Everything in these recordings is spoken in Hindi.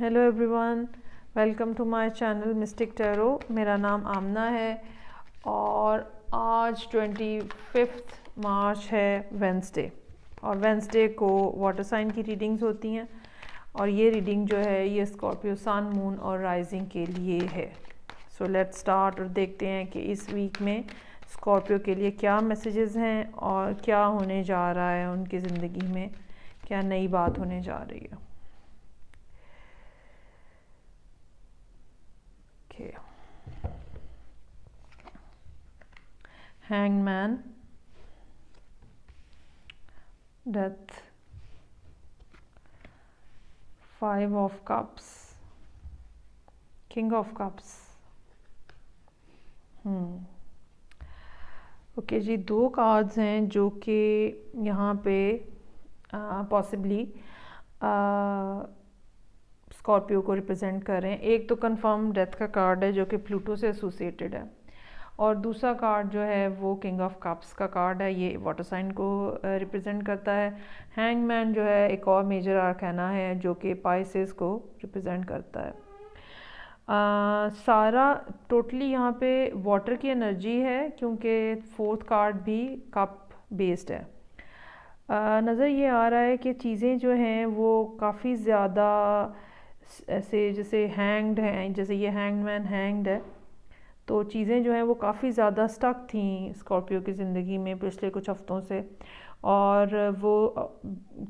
Hello everyone, welcome to my channel Mystic Tarot. मेरा नाम आमना है और आज 25 मार्च है वेंसडे, और वेंसडे को वाटर साइन की रीडिंग्स होती हैं। और ये रीडिंग जो है ये स्कॉर्पियो सन, मून और राइजिंग के लिए है। सो लेट्स स्टार्ट और देखते हैं कि इस वीक में स्कॉर्पियो के लिए क्या मैसेजेस हैं और क्या होने जा रहा है उनकी ज़िंदगी में, क्या नई बात होने जा रही है। Okay. Hanged Man, Death, Five of Cups, King of Cups। Okay जी, दो कार्ड्स हैं जो कि यहाँ पे पॉसिबली स्कॉर्पियो को रिप्रेजेंट कर रहे हैं। एक तो कंफर्म डेथ का कार्ड है जो कि प्लूटो से एसोसिएटेड है, और दूसरा कार्ड जो है वो किंग ऑफ कप्स का कार्ड है। ये वाटर साइन को रिप्रेजेंट करता है। हैंगमैन जो है एक और मेजर आर्काना है जो कि पाइसेस को रिप्रेजेंट करता है। सारा टोटली यहाँ पे वाटर की एनर्जी है, क्योंकि फोर्थ कार्ड भी कप बेस्ड है। नज़र ये आ रहा है कि चीज़ें जो हैं वो काफ़ी ज़्यादा ऐसे जैसे हैंग्ड हैं, जैसे ये हैंगमैन हैंग्ड है, तो चीज़ें जो हैं वो काफ़ी ज़्यादा स्टक थी स्कॉर्पियो की ज़िंदगी में पिछले कुछ हफ्तों से, और वो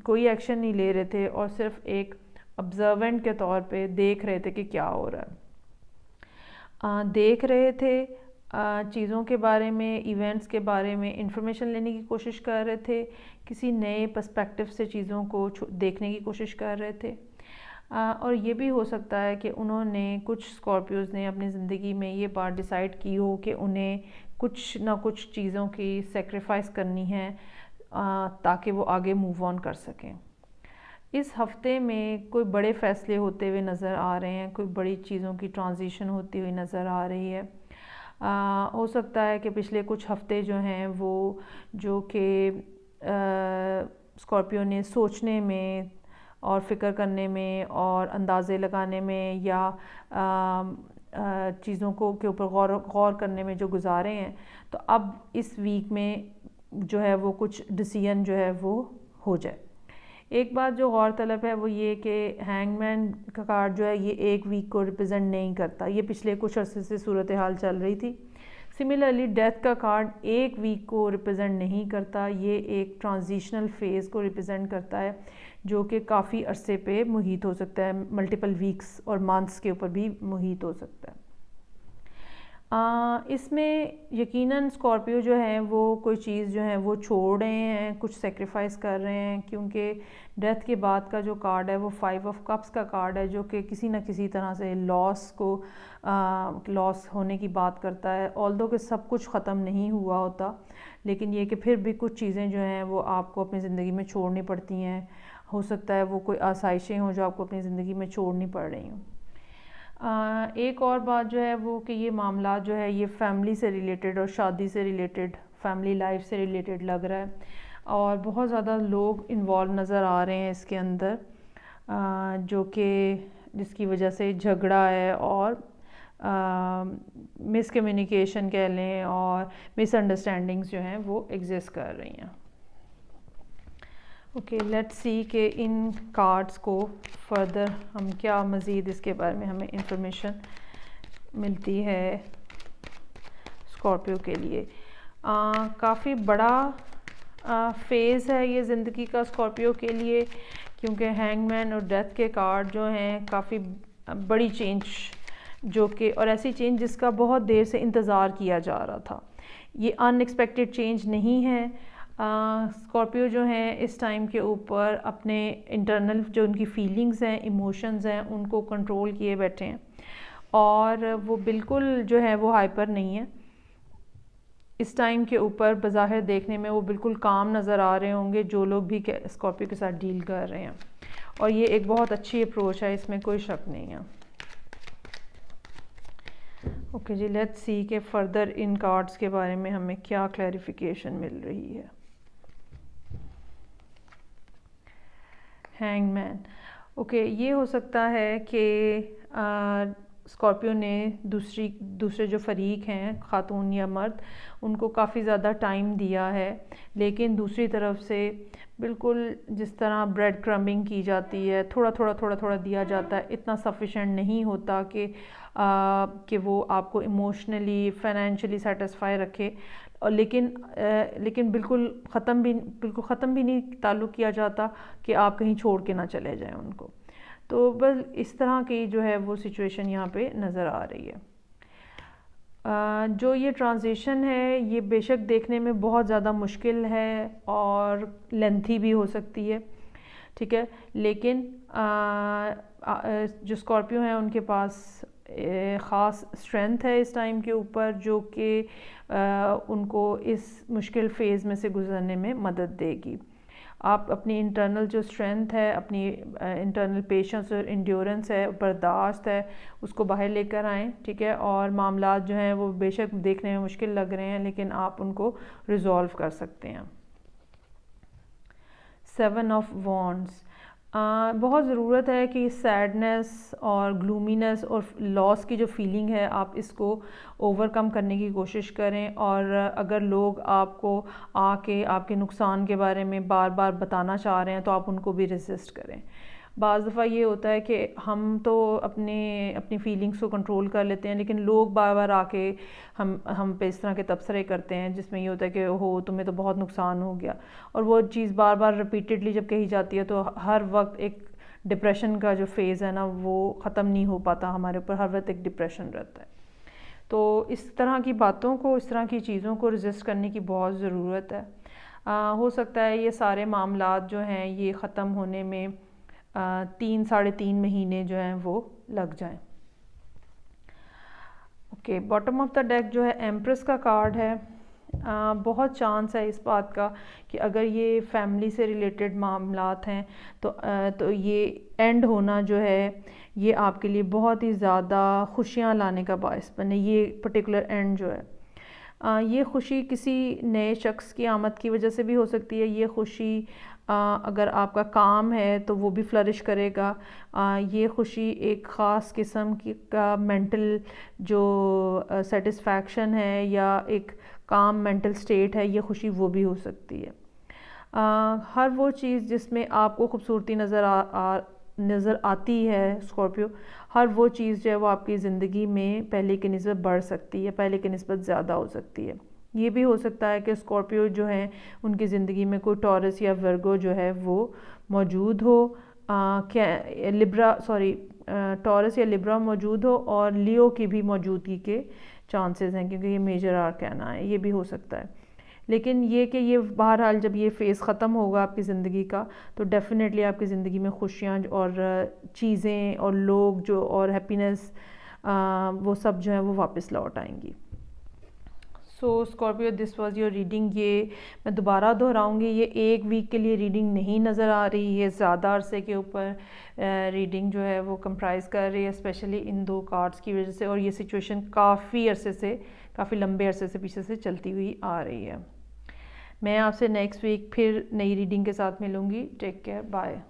कोई एक्शन नहीं ले रहे थे और सिर्फ एक ऑब्जर्वेंट के तौर पे देख रहे थे कि क्या हो रहा है। देख रहे थे, चीज़ों के बारे में, इवेंट्स के बारे में इंफॉर्मेशन लेने की कोशिश कर रहे थे, किसी नए पर्सपेक्टिव से चीज़ों को देखने की कोशिश कर रहे थे। और ये भी हो सकता है कि उन्होंने, कुछ स्कॉर्पियोज़ ने अपनी ज़िंदगी में ये बात डिसाइड की हो कि उन्हें कुछ ना कुछ चीज़ों की सेक्रीफाइस करनी है ताकि वो आगे मूव ऑन कर सकें। इस हफ्ते में कोई बड़े फ़ैसले होते हुए नज़र आ रहे हैं, कोई बड़ी चीज़ों की ट्रांजिशन होती हुई नज़र आ रही है। हो सकता है कि पिछले कुछ हफ्ते जो हैं वो, जो कि स्कॉर्पियो ने सोचने में और फ़िक्र करने में और अंदाज़े लगाने में या चीज़ों को के ऊपर गौर करने में जो गुजारे हैं, तो अब इस वीक में जो है वो कुछ डिसीजन जो है वो हो जाए। एक बात जो गौरतलब है वो ये कि हैंगमैन का कार्ड जो है ये एक वीक को रिप्रेजेंट नहीं करता, ये पिछले कुछ अरसे से सूरत हाल चल रही थी। सिमिलरली डेथ का कार्ड एक वीक को रिप्रेजेंट नहीं करता, ये एक ट्रांजिशनल फेज़ को रिप्रेजेंट करता है जो कि काफ़ी अरसे पे मुहित हो सकता है, मल्टीपल वीक्स और मंथ्स के ऊपर भी मुहित हो सकता है। इसमें यकीनन स्कॉर्पियो जो है वो कोई चीज़ जो है वो छोड़ रहे हैं, कुछ सेक्रीफाइस कर रहे हैं, क्योंकि डेथ के बाद का जो कार्ड है वो 5 ऑफ कप्स का कार्ड है जो कि किसी न किसी तरह से लॉस होने की बात करता है। ऑल्दो कि सब कुछ ख़त्म नहीं हुआ होता, लेकिन ये कि फिर भी कुछ चीज़ें जो हैं वो आपको अपनी ज़िंदगी में छोड़नी पड़ती हैं। हो सकता है वो कोई आसाइशें हों जो आपको अपनी ज़िंदगी में छोड़नी पड़ रही हों। एक और बात जो है वो कि ये मामला जो है ये फैमिली से रिलेटेड और शादी से रिलेटेड, फैमिली लाइफ से रिलेटेड लग रहा है, और बहुत ज़्यादा लोग इन्वॉल्व नज़र आ रहे हैं इसके अंदर, जो कि जिसकी वजह से झगड़ा है और मिसकम्युनिकेशन कह लें और मिसअंडरस्टैंडिंग्स जो हैं वो एग्जिस्ट कर रही हैं। ओके, लेट्स सी कि इन कार्ड्स को फर्दर हम क्या मज़ीद इसके बारे में हमें इंफॉर्मेशन मिलती है स्कॉर्पियो के लिए। काफ़ी बड़ा फेज़ है ये ज़िंदगी का स्कॉर्पियो के लिए, क्योंकि हैंगमैन और डेथ के कार्ड जो हैं काफ़ी बड़ी चेंज, जो कि और ऐसी चेंज जिसका बहुत देर से इंतज़ार किया जा रहा था। ये अनएक्सपेक्टेड चेंज नहीं है। स्कॉर्पियो जो हैं इस टाइम के ऊपर अपने इंटरनल जो उनकी फीलिंग्स हैं, इमोशंस हैं, उनको कंट्रोल किए बैठे हैं, और वो बिल्कुल जो है वो हाइपर नहीं है इस टाइम के ऊपर। बज़ाहिर देखने में वो बिल्कुल काम नज़र आ रहे होंगे जो लोग भी स्कॉर्पियो के साथ डील कर रहे हैं, और ये एक बहुत अच्छी अप्रोच है, इसमें कोई शक नहीं है। ओके जी, लेट्स सी के फर्दर इन कार्ड्स के बारे में हमें क्या क्लैरिफिकेशन मिल रही है। हैंगमैन, ओके, ये हो सकता है कि स्कॉर्पियो ने दूसरे जो फरीक हैं, खातून या मर्द, उनको काफ़ी ज़्यादा टाइम दिया है, लेकिन दूसरी तरफ से बिल्कुल जिस तरह ब्रेड क्रम्बिंग की जाती है, थोड़ा थोड़ा थोड़ा थोड़ा दिया जाता है, इतना सफिशेंट नहीं होता कि वो आपको इमोशनली फाइनेंशियली सेटिस्फाई रखे। और लेकिन बिल्कुल ख़त्म भी नहीं ताल्लुक़ किया जाता कि आप कहीं छोड़ के ना चले जाएं उनको। तो बस इस तरह की जो है वो सिचुएशन यहाँ पे नज़र आ रही है। जो ये ट्रांजिशन है ये बेशक देखने में बहुत ज़्यादा मुश्किल है और लेंथी भी हो सकती है, ठीक है, लेकिन जो स्कॉर्पियो हैं उनके पास ख़ास स्ट्रेंथ है इस टाइम के ऊपर, जो कि उनको इस मुश्किल फ़ेज़ में से गुज़रने में मदद देगी। आप अपनी इंटरनल जो स्ट्रेंथ है, अपनी इंटरनल पेशेंस और इंड्योरेंस है, बर्दाश्त है, उसको बाहर लेकर आएँ, ठीक है, और मामलात जो हैं वो बेशक देखने में मुश्किल लग रहे हैं लेकिन आप उनको रिज़ॉल्व कर सकते हैं। 7 ऑफ वॉन्ड्स, बहुत ज़रूरत है कि सैडनेस और ग्लूमीनेस और लॉस की जो फीलिंग है आप इसको ओवरकम करने की कोशिश करें। और अगर लोग आपको आके आपके नुकसान के बारे में बार बार बताना चाह रहे हैं तो आप उनको भी रेजिस्ट करें। बाज़ दफ़ा ये होता है कि हम तो अपनी फ़ीलिंग्स को कंट्रोल कर लेते हैं, लेकिन लोग बार बार आके हम पे इस तरह के तबसरे करते हैं जिसमें ये होता है कि हो तुम्हें तो बहुत नुकसान हो गया, और वो चीज़ बार बार रिपीटेडली जब कही जाती है तो हर वक्त एक डिप्रेशन का जो फेज़ है ना वो ख़त्म नहीं हो पाता, हमारे ऊपर हर वक्त एक डिप्रेशन रहता है। तो इस तरह की बातों को, इस तरह की चीज़ों को रेजिस्ट करने की बहुत ज़रूरत है। हो सकता है ये सारे मामलात जो हैं ये ख़त्म होने में 3-3.5 महीने जो हैं वो लग जाएं। Okay, bottom of the deck जो है एम्प्रेस का कार्ड है। बहुत चांस है इस बात का कि अगर ये फैमिली से रिलेटेड मामलात हैं तो ये एंड होना जो है ये आपके लिए बहुत ही ज़्यादा खुशियाँ लाने का बायस बने। ये पर्टिकुलर एंड जो है ये खुशी किसी नए शख्स की आमद की वजह से भी हो सकती है। ये खुशी अगर आपका काम है तो वो भी फ्लरिश करेगा। ये खुशी एक ख़ास किस्म की का मेंटल जो सेटिस्फैक्शन है या एक काम मेंटल स्टेट है, ये खुशी वो भी हो सकती है। हर वो चीज़ जिसमें आपको खूबसूरती नज़र आती है स्कॉर्पियो, हर वो चीज़ जो है वो आपकी ज़िंदगी में पहले की निस्बत बढ़ सकती है, पहले की निस्बत ज़्यादा हो सकती है। ये भी हो सकता है कि स्कॉर्पियो जो हैं उनकी ज़िंदगी में कोई टॉरस या वर्गो जो है वो मौजूद हो, टॉरस या लिब्रा मौजूद हो, और लियो की भी मौजूदगी के चांसेस हैं क्योंकि ये मेजर आर्काना है, ये भी हो सकता है। लेकिन ये कि ये बहरहाल जब ये फ़ेज़ ख़त्म होगा आपकी ज़िंदगी का तो डेफ़िनेटली आपकी ज़िंदगी में खुशियाँ और चीज़ें और लोग जो और हैप्पीनेस वो सब जो है वो वापस लौट आएंगी। So Scorpio, this was your reading. ये मैं दोबारा दोहराऊंगी, ये एक वीक के लिए रीडिंग नहीं नज़र आ रही है, ज़्यादा अरसे के ऊपर रीडिंग जो है वो कंप्राइज कर रही है, स्पेशली इन 2 कार्ड्स की वजह से। और ये सिचुएशन काफ़ी लंबे अरसे से पीछे से चलती हुई आ रही है। मैं आपसे नेक्स्ट वीक फिर नई रीडिंग के साथ मिलूँगी। Take care, bye.